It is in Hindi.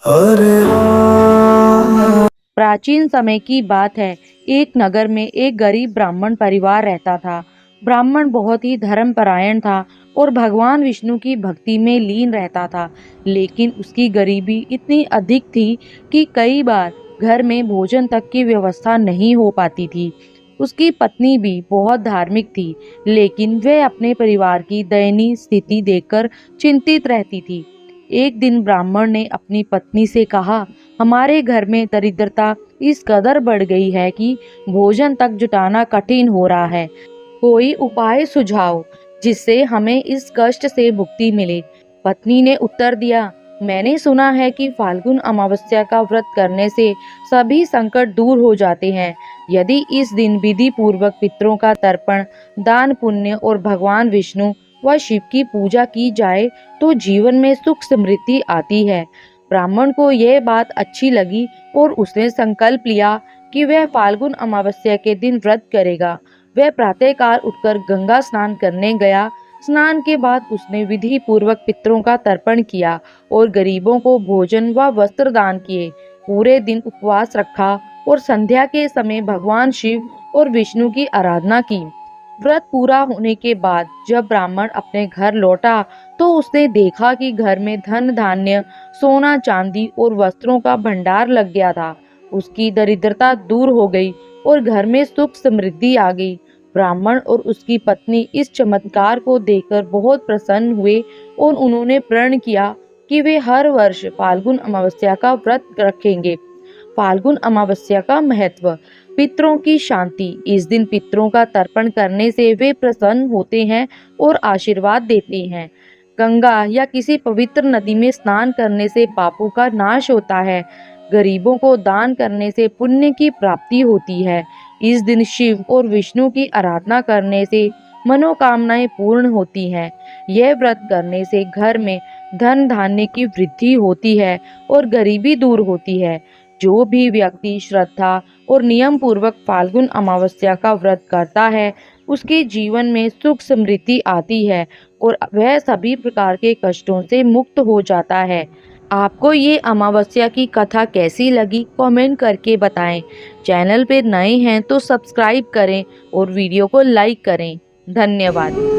हरे राम। प्राचीन समय की बात है। एक नगर में एक गरीब ब्राह्मण परिवार रहता था। ब्राह्मण बहुत ही धर्मपरायण था और भगवान विष्णु की भक्ति में लीन रहता था। लेकिन उसकी गरीबी इतनी अधिक थी कि कई बार घर में भोजन तक की व्यवस्था नहीं हो पाती थी। उसकी पत्नी भी बहुत धार्मिक थी, लेकिन वह अपने परिवार की दयनीय स्थिति देखकर चिंतित रहती थी। एक दिन ब्राह्मण ने अपनी पत्नी से कहा, हमारे घर में दरिद्रता इस कदर बढ़ गई है कि भोजन तक जुटाना कठिन हो रहा है। कोई उपाय सुझाओ जिससे हमें इस कष्ट से मुक्ति मिले। पत्नी ने उत्तर दिया, मैंने सुना है कि फाल्गुन अमावस्या का व्रत करने से सभी संकट दूर हो जाते हैं। यदि इस दिन विधि पूर्वक पितरों का तर्पण, दान पुण्य और भगवान विष्णु व शिव की पूजा की जाए तो जीवन में सुख समृद्धि आती है। ब्राह्मण को यह बात अच्छी लगी और उसने संकल्प लिया कि वह फाल्गुन अमावस्या के दिन व्रत करेगा। वह प्रातःकाल उठकर गंगा स्नान करने गया। स्नान के बाद उसने विधि पूर्वक पितरों का तर्पण किया और गरीबों को भोजन व वस्त्र दान किए। पूरे दिन उपवास रखा और संध्या के समय भगवान शिव और विष्णु की आराधना की। व्रत पूरा होने के बाद जब ब्राह्मण अपने घर लौटा तो उसने देखा कि घर में धन धान्य, सोना चांदी और वस्त्रों का भंडार लग गया था। उसकी दरिद्रता दूर हो गई और घर में सुख समृद्धि आ गई। ब्राह्मण और उसकी पत्नी इस चमत्कार को देखकर बहुत प्रसन्न हुए और उन्होंने प्रण किया कि वे हर वर्ष फाल्गुन अमावस्या का व्रत रखेंगे। फाल्गुन अमावस्या का महत्व। पितरों की शांति। इस दिन पितरों का तर्पण करने से वे प्रसन्न होते हैं और आशीर्वाद देते हैं। गंगा या किसी पवित्र नदी में स्नान करने से पापों का नाश होता है। गरीबों को दान करने से पुण्य की प्राप्ति होती है। इस दिन शिव और विष्णु की आराधना करने से मनोकामनाएं पूर्ण होती हैं। यह व्रत करने से घर में धन धान्य की वृद्धि होती है और गरीबी दूर होती है। जो भी व्यक्ति श्रद्धा और नियम पूर्वक फाल्गुन अमावस्या का व्रत करता है, उसके जीवन में सुख समृद्धि आती है और वह सभी प्रकार के कष्टों से मुक्त हो जाता है। आपको ये अमावस्या की कथा कैसी लगी कमेंट करके बताएं। चैनल पे नए हैं तो सब्सक्राइब करें और वीडियो को लाइक करें। धन्यवाद।